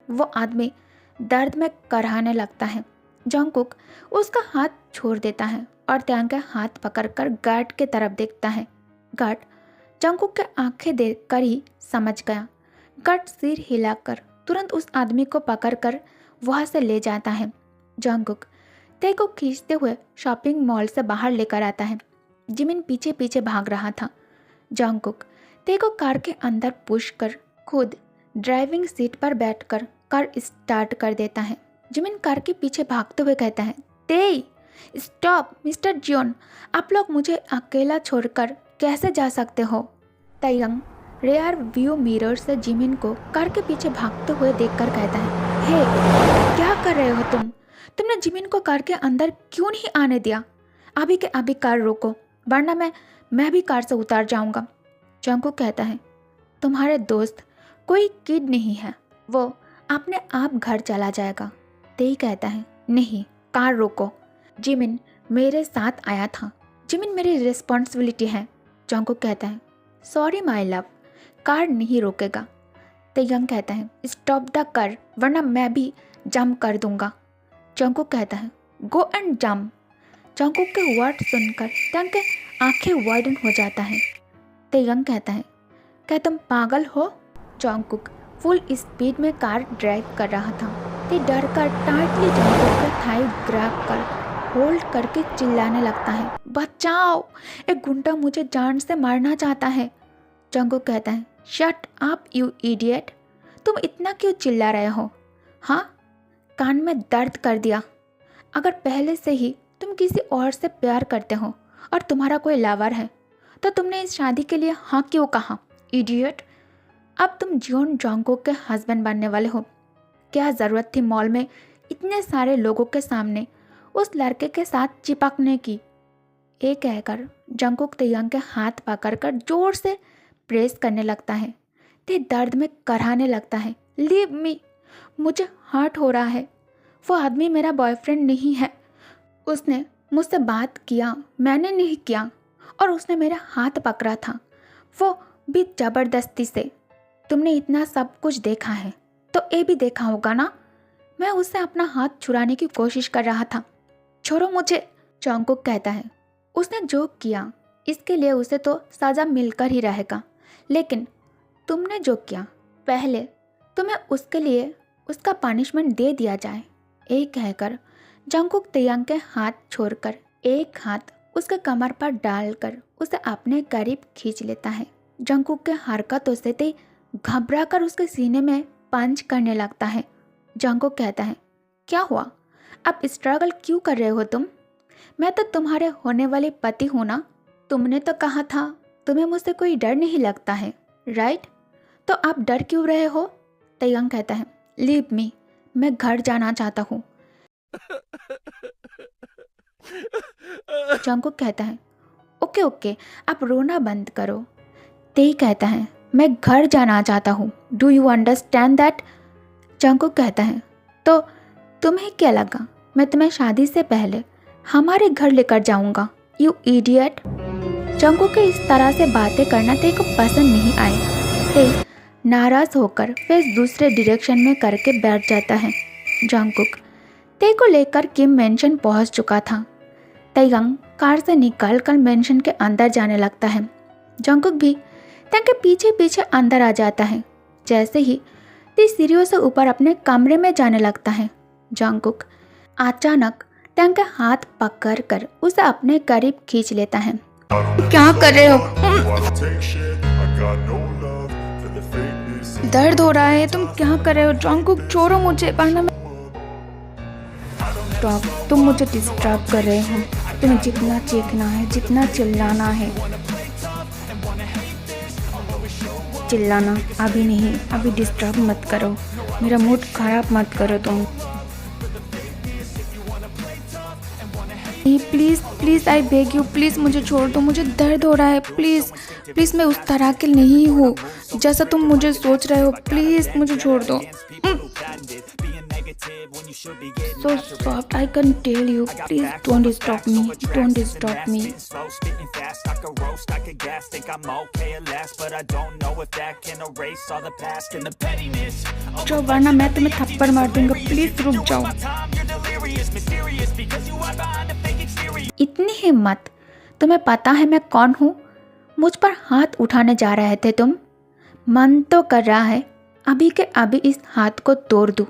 वो आदमी दर्द में कराहने लगता है। जंगकुक उसका हाथ छोड़ देता है और त्यांग के हाथ पकड़कर गार्ड की तरफ देखता है। गार्ड जंगकुक के आंखें देखकर ही समझ गया। गार्ड सिर हिलाकर तुरंत उस आदमी को पकड़कर वहां से ले जाता है। जंगकुक ते को खींचते हुए शॉपिंग मॉल से बाहर लेकर आता है। जिमिन पीछे पीछे भाग रहा था। जंगकुक ते को कार के अंदर पुश कर खुद ड्राइविंग सीट पर बैठकर कार स्टार्ट कर देता है। जिमिन कार के पीछे भागते हुए कहता है, ते स्टॉप मिस्टर जियोन, आप लोग मुझे अकेला छोड़कर कैसे जा सकते हो। तयंग रेयर व्यू मिरर से जिमिन को कार के पीछे भागते हुए देखकर कहता है, हे क्या कर रहे हो तुमने जिमिन को कार के अंदर क्यों नहीं आने दिया। अभी के अभी कार रोको वरना मैं भी कार से उतर जाऊंगा। जंगकुक कहता है, तुम्हारे दोस्त कोई किड नहीं है, वो अपने आप घर चला जाएगा। तेई कहता है, नहीं कार रोको, जिमिन मेरे साथ आया था, जिमिन मेरी रिस्पॉन्सिबिलिटी है। जंगकुक कहता है, सॉरी माय लव, कार नहीं रोकेगा। तेयंग कहता है, स्टॉप द कार वरना मैं भी जंप कर दूंगा। जंगकुक कहता है, गो एंड जंप। जंगकुक के वर्ड सुनकर तेयंग के आंखें वाइडन हो जाता है। तेयंग कहता है, क्या तुम पागल हो। जंगकुक फुल स्पीड में कार ड्राइव कर रहा था। ते डर कर टाइटली जंगकुक का थाई ग्रैब कर होल्ड करके चिल्लाने लगता है, बचाओ, एक गुंडा मुझे जान से मारना चाहता है। जंगकुक कहता है, शट अप यू इडियट, तुम इतना क्यों चिल्ला रहे हो। हाँ, कान में दर्द कर दिया। अगर पहले से ही तुम किसी और से प्यार करते हो और तुम्हारा कोई लवर है तो तुमने इस शादी के लिए हाँ क्यों कहा, इडियट। अब तुम जियोन जंगकुक के हस्बैंड बनने वाले हो। क्या ज़रूरत थी मॉल में इतने सारे लोगों के सामने उस लड़के के साथ चिपकने की। ये कहकर जंगकुक तेयंग के हाथ पकड़कर जोर से प्रेस करने लगता है। ते दर्द में कराहने लगता है, लीव मी, मुझे हर्ट हो रहा है। वो आदमी मेरा बॉयफ्रेंड नहीं है, उसने मुझसे बात किया, मैंने नहीं किया, और उसने मेरा हाथ पकड़ा था, वो भी ज़बरदस्ती से। तुमने इतना सब कुछ देखा है तो ये भी देखा होगा ना, मैं उससे अपना हाथ छुड़ाने की कोशिश कर रहा था, छोड़ो मुझे। जंगकुक कहता है, उसने जो किया इसके लिए उसे तो सज़ा मिलकर ही रहेगा, लेकिन तुमने जो किया पहले तुम्हें उसके लिए उसका पनिशमेंट दे दिया जाए। एक कहकर जंगकुक तेयंग के हाथ छोड़कर एक हाथ उसके कमर पर डालकर उसे अपने करीब खींच लेता है। जंगकुक के हरकतों से ते घबरा कर उसके सीने में पंच करने लगता है। जंगकुक कहता है, क्या हुआ, अब स्ट्रगल क्यों कर रहे हो तुम, मैं तो तुम्हारे होने वाले पति हूँ ना। तुमने तो कहा था तुम्हें मुझसे कोई डर नहीं लगता है, राइट, तो आप डर क्यों रहे हो। तेयंग कहता है, लीव मी, मैं घर जाना चाहता हूँ। जंगकुक कहता है, ओके ओके, आप रोना बंद करो। तेई कहता है, मैं घर जाना चाहता हूँ, do you understand that. Jungkook कहता है, तो तुम्हें क्या लगा मैं तुम्हें शादी से पहले हमारे घर लेकर जाऊंगा, यू इडियट। जंगकुक के इस तरह से बातें करना ते को पसंद नहीं आए। ते नाराज होकर फेस दूसरे डायरेक्शन में करके बैठ जाता है। जंगकुक ते को लेकर किम मेंशन पहुंच चुका था। तेयंग कार से निकलकर मेंशन के अंदर जाने लगता है। जंगकुक भी तेयंग के पीछे पीछे अंदर आ जाता है। जैसे ही ते सीढ़ियों से ऊपर अपने कमरे में जाने लगता है, जंगकुक अचानक तेयंग के हाथ पकड़कर उसे अपने करीब खींच लेता है। क्या कर रहे हो, दर्द हो रहा है, तुम क्या कर रहे हो। जंगकुक छोड़ो मुझे, वरना मैं तुम मुझे डिस्टर्ब कर रहे हो। तुम्हें जितना चीखना है, जितना चिल्लाना है चिल्लाना, अभी नहीं, अभी डिस्टर्ब मत करो, मेरा मूड खराब मत करो तुम। Please please I beg you, please मुझे छोड़ दो, मुझे दर्द हो रहा है, प्लीज़ प्लीज़, मैं उस तरह की नहीं हूँ जैसा तुम मुझे सोच रहे हो, प्लीज़ मुझे छोड़ दो। So soft, I can tell you. Please don't stop me. Don't stop me. जो वरना मैं तुम्हें थप्पड़ मार दूंगा। प्लीज रुक जाओ। इतनी हिम्मत? तुम्हें पता है मैं कौन हूँ? मुझ पर हाथ उठाने जा रहे थे तुम? मन तो कर रहा है अभी के अभी इस हाथ को तोड़ दूं।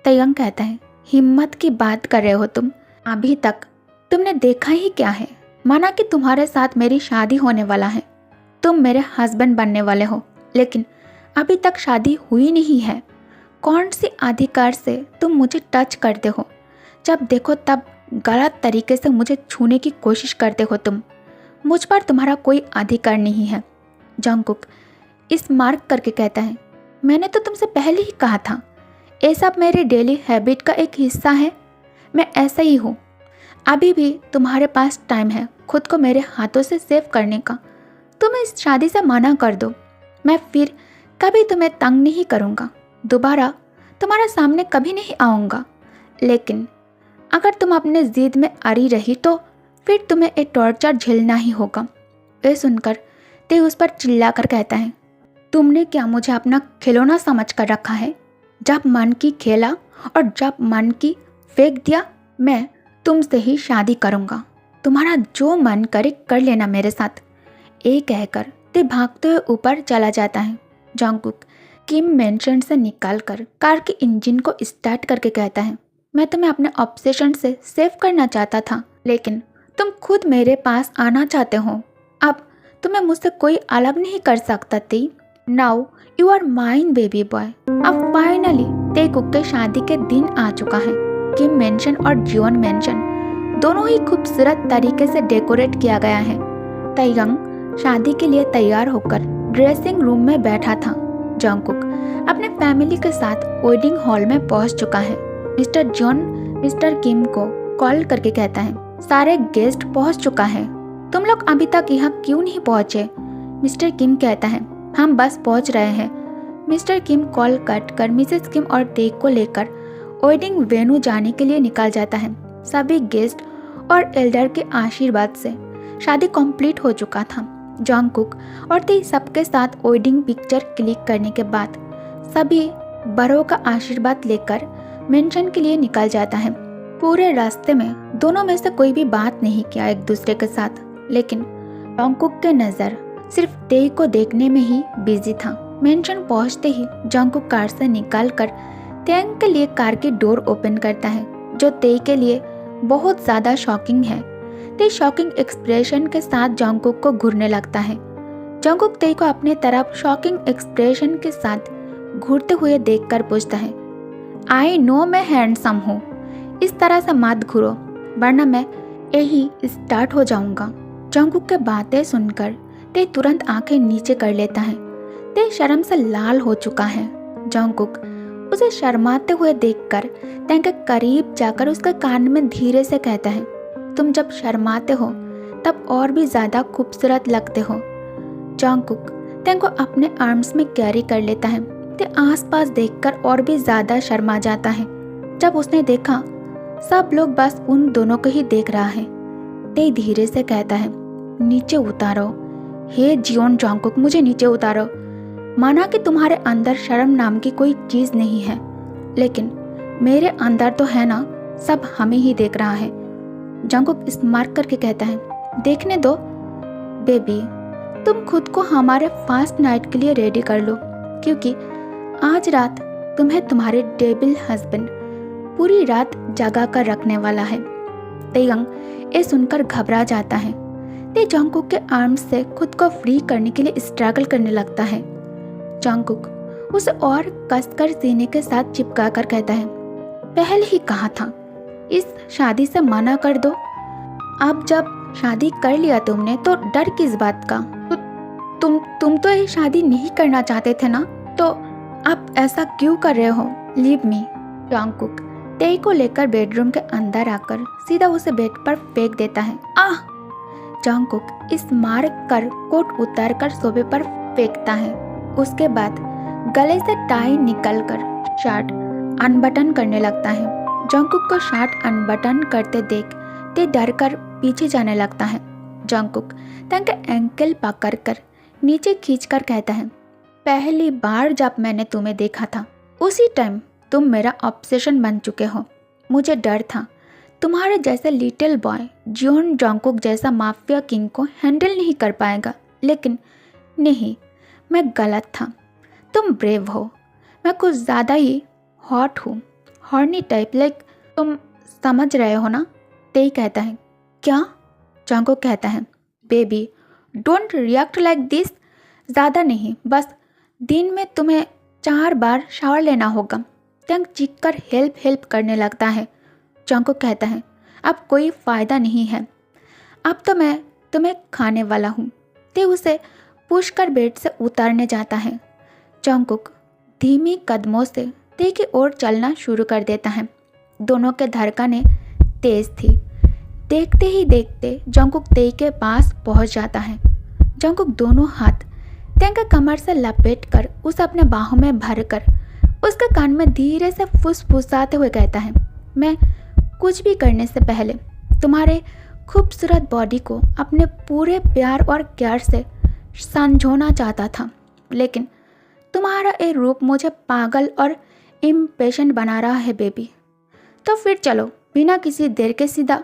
तयंग कहता है, हिम्मत की बात कर रहे हो तुम? अभी तक तुमने देखा ही क्या है? माना कि तुम्हारे साथ मेरी शादी होने वाला है, तुम मेरे हस्बैंड बनने वाले हो, लेकिन अभी तक शादी हुई नहीं है। कौन सी अधिकार से तुम मुझे टच करते हो? जब देखो तब गलत तरीके से मुझे छूने की कोशिश करते हो तुम। मुझ पर तुम्हारा कोई अधिकार नहीं है। जंगकुक इस मार्क करके कहता है, मैंने तो तुमसे पहले ही कहा था, ये सब मेरे डेली हैबिट का एक हिस्सा है। मैं ऐसा ही हूँ। अभी भी तुम्हारे पास टाइम है खुद को मेरे हाथों से सेव करने का। तुम इस शादी से मना कर दो, मैं फिर कभी तुम्हें तंग नहीं करूँगा, दोबारा तुम्हारे सामने कभी नहीं आऊँगा। लेकिन अगर तुम अपने जिद में अड़ी रही तो फिर तुम्हें एक टॉर्चर झेलना ही होगा। ये सुनकर ते उस पर चिल्लाकर कहता है, तुमने क्या मुझे अपना खिलौना समझ कर रखा है? जब मन की खेला और जब मन की फेंक दिया। मैं तुमसे ही शादी करूँगा, तुम्हारा जो मन करे कर लेना मेरे साथ। ये कहकर ते भागते हुए ऊपर चला जाता है। जंगकुक किम मेंशन से निकालकर कार के इंजन को स्टार्ट करके कहता है, मैं तुम्हें अपने ऑब्सेशन से सेव करना चाहता था, लेकिन तुम खुद मेरे पास आना चाहते हो। अब तुम्हें मुझसे कोई अलग नहीं कर सकता थी। Now you are mine baby boy. अब फाइनली तेकुक के शादी के दिन आ चुका है। किम मेंशन और जियोन मेंशन दोनों ही खूबसूरत तरीके से डेकोरेट किया गया है। तयंग शादी के लिए तैयार होकर ड्रेसिंग रूम में बैठा था। जंगकुक अपने फैमिली के साथ वेडिंग हॉल में पहुंच चुका है। मिस्टर जॉन मिस्टर किम को कॉल करके कहता है, सारे गेस्ट पहुंच चुका है, तुम लोग अभी तक यहाँ क्यों नहीं पहुंचे? मिस्टर किम कहता है, हम बस पहुंच रहे हैं। मिस्टर किम कॉल कट कर मिसेस किम और तेग को लेकर वेडिंग वेन्यू जाने के लिए निकल जाता है। सभी गेस्ट और एल्डर के आशीर्वाद से शादी कंप्लीट हो चुका था। जंगकुक और तेग सबके साथ वेडिंग पिक्चर क्लिक करने के बाद सभी बड़ों का आशीर्वाद लेकर मेंशन के लिए निकल जाता है। पूरे रास्ते में दोनों में से कोई भी बात नहीं किया एक दूसरे के साथ, लेकिन जंगकुक के नज़र सिर्फ तेग को देखने में ही बिजी था। मेंशन पहुंचते ही जंगकुक कार से निकलकर तेग के लिए कार की डोर ओपन करता है, जो तेग के लिए बहुत ज़्यादा शॉकिंग है। तेग शॉकिंग एक्सप्रेशन के साथ जंगकुक को घूरने लगता है। जंगकुक तेग को अपने तरफ शॉकिंग एक्सप्रेशन के साथ घूरते हुए देखकर पूछता है, आई नो मैं हैंडसम हूँ, इस तरह से मत घूरो वरना मैं यही स्टार्ट हो जाऊंगा। जंगकुक के बातें सुनकर ते तुरंत आंखें नीचे कर लेता है। ते शर्म से लाल हो चुका है। जंगकुक उसे शर्माते हुए देखकर ते के करीब जाकर उसके कान में धीरे से कहता है, तुम जब शर्माते हो तब और भी ज्यादा खूबसूरत लगते हो। जंगकुक ते को अपने आर्म्स में कैरी कर लेता है। ते आसपास देखकर और भी ज्यादा शर्मा जाता है। जब उसने देखा सब लोग बस उन दोनों को ही देख रहा है, ते धीरे से कहता है, नीचे उतारो। हे जियोन जंगकुक, मुझे नीचे उतारो। माना कि तुम्हारे अंदर शर्म नाम की कोई चीज नहीं है, लेकिन मेरे अंदर तो है ना, सब हमें ही देख रहा है। जंगकुक स्मार्ट करके कहता है, देखने दो बेबी, तुम खुद को हमारे फर्स्ट नाइट के लिए रेडी कर लो, क्योंकि आज रात तुम्हें तुम्हारे डेबिल हस्बैंड पूरी रात जगा कर रखने वाला है। तेयंग ये सुनकर घबरा जाता है। ते जंगकुक के आर्म्स से खुद को फ्री करने के लिए स्ट्रगल करने लगता है। जंगकुक उसे और कसकर सीने के साथ चिपका कर कहता है, पहले ही कहा था इस शादी से मना कर दो। अब जब शादी कर लिया तुमने तो डर किस बात का? तुम तो ये शादी नहीं करना चाहते थे ना, तो अब ऐसा क्यों कर रहे हो? Leave me. जंगकुक ते को लेकर बेडरूम के अंदर आकर सीधा उसे बेड पर फेंक देता है। आह! जंगकुक इस मार कर कोट उतार कर सोफे पर फेंकता है। उसके बाद गले से टाई निकलकर शर्ट अनबटन करने लगता है। जंगकुक को शर्ट अनबटन करते देख ते डर कर पीछे जाने लगता है। जंगकुक तंग एंकल पकड़कर नीचे खींचकर कहता है, पहली बार जब मैंने तुम्हें देखा था उसी टाइम तुम मेरा ऑब्सेशन बन चुके हो। मुझे डर था तुम्हारे जैसे लिटिल बॉय जियोन जंगकुक जैसा माफिया किंग को हैंडल नहीं कर पाएगा, लेकिन नहीं, मैं गलत था। तुम ब्रेव हो, मैं कुछ ज़्यादा ही हॉट हूँ, हॉर्नी टाइप, लाइक तुम समझ रहे हो ना? ते कहता है, क्या? जंगकुक कहता है, baby don't react like this. ज़्यादा नहीं, बस दिन में तुम्हें 4 बार शावर लेना होगा। तंग चीख कर हेल्प करने लगता है। जंगकुक कहता है, अब कोई फ़ायदा नहीं है, अब तो मैं तुम्हें खाने वाला हूँ। ते उसे पुश कर बेड से उतारने जाता है। जंगकुक धीमी कदमों से ते की ओर चलना शुरू कर देता है। दोनों के धड़कनें तेज थी। देखते ही देखते जंगकुक ते के पास पहुंच जाता है। जंगकुक दोनों हाथ ते के कमर से लपेटकर उसे अपने बाहों में भरकर उसके कान में धीरे से फुसफुसाते हुए कहता है, मैं कुछ भी करने से पहले तुम्हारे खूबसूरत बॉडी को अपने पूरे प्यार और केयर से संजोना चाहता था, लेकिन तुम्हारा ये रूप मुझे पागल और इम्पेशेंट बना रहा है बेबी। तो फिर चलो बिना किसी देर के सीधा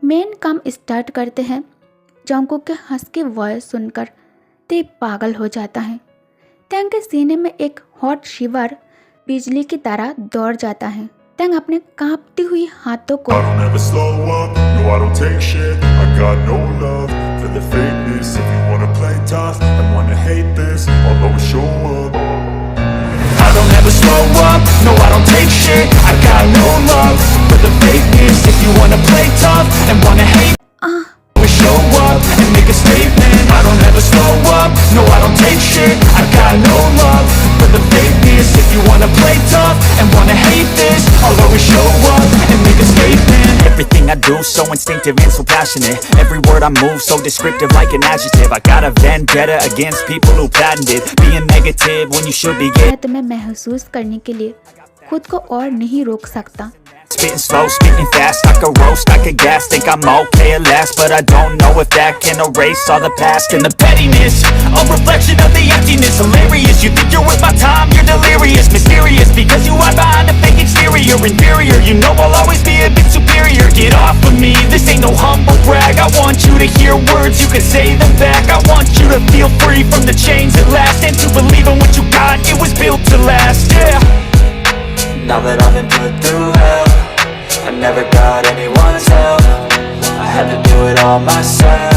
मेन काम स्टार्ट करते हैं। जंगकुक के हंसकी वॉइस सुनकर ते पागल हो जाता है। तंग के सीने में एक हॉट शिवर बिजली की तरह दौड़ जाता है। तंग अपने कांपती हुई हाथों को I don't ever slow up, no I don't take shit. I got no love for the fakeness. If you wanna play tough and wanna hate, we show up and make a statement. I don't ever slow up, no I don't take shit. I got no love for the fakeness. If you wanna play tough and wanna hate this, I'll always show up and make a statement. Everything I do so instinctive and so passionate. Every word I move so descriptive like an adjective. I got a vendetta against people who patented being negative when you should be getting. मैं तुम्हें महसूस करने के लिए खुद को और नहीं रोक सकता। Spitting slow, spitting fast, I could roast, I could gas. Think I'm okay at last, but I don't know if that can erase all the past. And the pettiness, a reflection of the emptiness. Hilarious, you think you're worth my time, you're delirious. Mysterious, because you hide behind a fake exterior. Inferior, you know I'll always be a bit superior. Get off of me, this ain't no humble brag. I want you to hear words, you can say them back. I want you to feel free from the chains at last, and to believe in what you got, it was built to last, yeah. Now that I've been put through hell, I never got anyone's help, I had to do it all myself.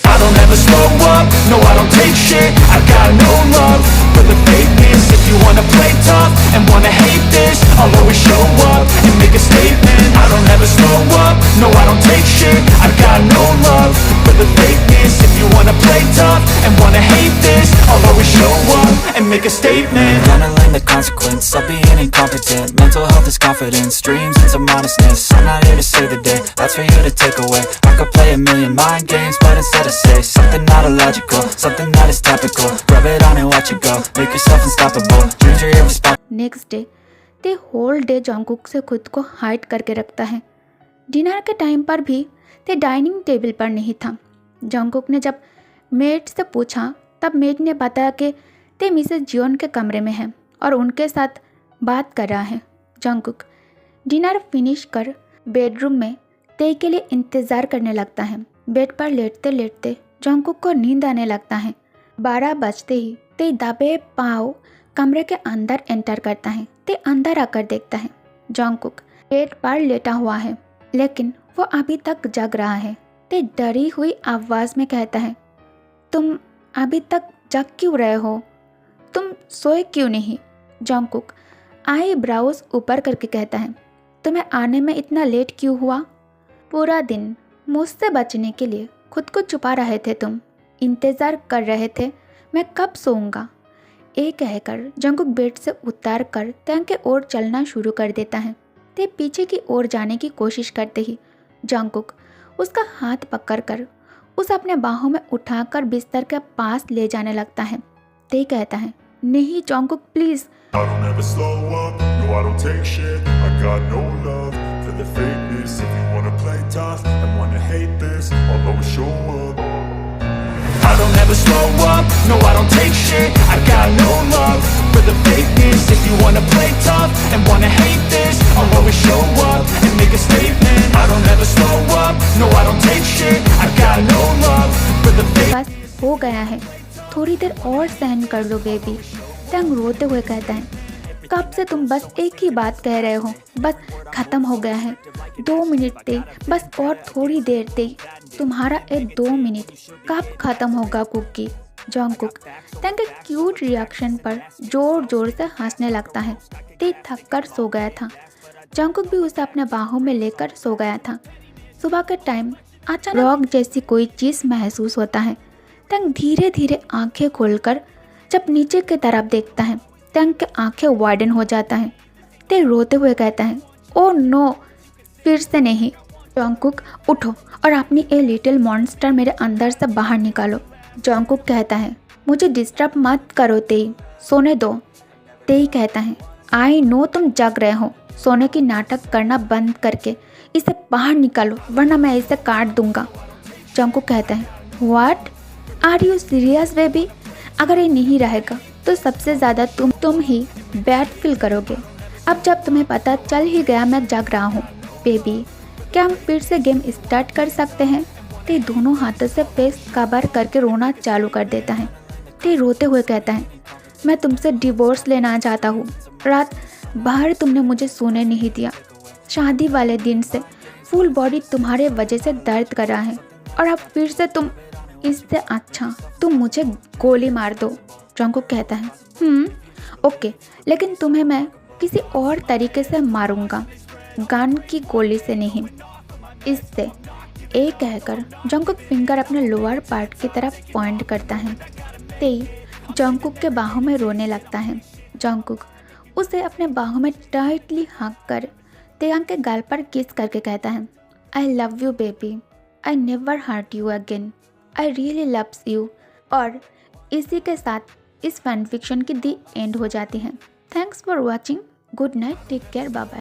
I don't ever slow up, no I don't take shit. I got no love for the fakeness. If you wanna play tough and wanna hate this, I'll always show up and make a statement. I don't ever slow up, no I don't take shit. I got no love for the fakeness. If you wanna play tough and wanna hate this, I'll always show up and make a statement. Gonna learn the consequence of being incompetent. Mental health is confidence, dreams and some honestness. I'm not here to save the day, that's for you to take away. I could play a million mind games, but instead I say something not illogical, something that is topical. Rub it on and watch it go, make yourself unstoppable. Dreams are irresponsible. Next day ते whole day Jungkook से खुद को hide करके रखता है। Dinner के time पर भी ते डाइनिंग टेबल पर नहीं था। जंगकुक ने जब मेड से पूछा तब मेड ने बताया कि ते मिसेस जियोन के कमरे में है और उनके साथ बात कर रहा है। जंगकुक डिनर फिनिश कर बेडरूम में ते के लिए इंतज़ार करने लगता है। बेड पर लेटते लेटते जंगकुक को नींद आने लगता है। 12 बजते ही ते दबे पाँव कमरे के अंदर एंटर करता है। ते अंदर आकर देखता है जंगकुक बेड पर लेटा हुआ है, लेकिन वो अभी तक जग रहा है। ते डरी हुई आवाज़ में कहता है, तुम अभी तक जग क्यों रहे हो? तुम सोए क्यों नहीं? जंगकुक आई ब्राउज ऊपर करके कहता है, तुम्हें आने में इतना लेट क्यों हुआ? पूरा दिन मुझसे बचने के लिए खुद को छुपा रहे थे तुम, इंतज़ार कर रहे थे मैं कब सोऊंगा। ये कहकर जंगकुक बेड से उतार कर तंग के ओर चलना शुरू कर देता है। ते पीछे की ओर जाने की कोशिश करते ही जंगकुक उसका हाथ पकड़कर उसे अपने बाहों में उठाकर बिस्तर के पास ले जाने लगता है। ते कहता है, नहीं Jungkook please, I don't ever slow up, no I don't take shit. I got no love for the fakeness. If you wanna play tough and wanna hate this, I'll always show up. I don't ever slow up, no I don't take shit. I got no love for the fakeness. If you wanna play tough and wanna hate this, I'll always show up and make a statement. I don't ever slow up, no I don't take shit. I got no love for the fake. बस हो गया है, थोड़ी देर और सहन कर लो baby. Tang रोते हुए कहता है, कब से तुम बस एक ही बात कह रहे हो, बस खत्म हो गया है। 2 मिनट थे, बस और थोड़ी देर थे। तुम्हारा ये 2 मिनट कब खत्म होगा कुकी? जॉन्गकुक टैंग के क्यूट रिएक्शन पर जोर जोर से हंसने लगता है। ते थक कर सो गया था। जॉन्गकुक भी उसे अपने बाहों में लेकर सो गया था। सुबह के टाइम अचानक रॉक जैसी कोई चीज़ महसूस होता है। टैंग धीरे धीरे आंखें खोलकर जब नीचे की तरफ देखता है, टैंग के आंखें वाइडन हो जाता है। ते रोते हुए कहता है, ओ नो, फिर से नहीं। जॉन्गकुक उठो और अपनी ए लिटिल मॉन्स्टर मेरे अंदर से बाहर निकालो। जॉन्गकुक कहता है, मुझे डिस्टर्ब मत करो तेई, सोने दो। तेई कहता है, आई नो तुम जग रहे हो, सोने की नाटक करना बंद करके इसे बाहर निकालो वरना मैं इसे काट दूंगा। जॉन्गकुक कहता है, what are you serious baby? अगर ये नहीं रहेगा तो सबसे ज़्यादा तुम ही बैड फील करोगे। अब जब तुम्हें पता चल ही गया मैं जग रहा हूँ बेबी, क्या हम फिर से गेम स्टार्ट कर सकते हैं? ते दोनों हाथों से फेस कवर करके रोना चालू कर देता है। ते रोते हुए कहता है, मैं तुमसे डिवोर्स लेना चाहता हूँ। रात भर तुमने मुझे सोने नहीं दिया। शादी वाले दिन से फुल बॉडी तुम्हारे वजह से दर्द कर रहा है और अब फिर से तुम, इससे अच्छा तुम मुझे गोली मार दो। जॉन्गकुक कहता है, ओके, लेकिन तुम्हें मैं किसी और तरीके से मारूंगा, गन की गोली से नहीं। इससे ए कहकर जॉन्गकुक फिंगर अपने लोअर पार्ट की तरफ पॉइंट करता है। तेई जॉन्गकुक के बाहों में रोने लगता है। जॉन्गकुक उसे अपने बाहों में टाइटली हाँक कर तेयांग के गाल पर किस करके कहता है, I love you baby, I never hurt you again, I really loves you. और इसी के साथ इस फैन फिक्शन की दी एंड हो जाती है। Thanks for watching, good night, take care, bye bye.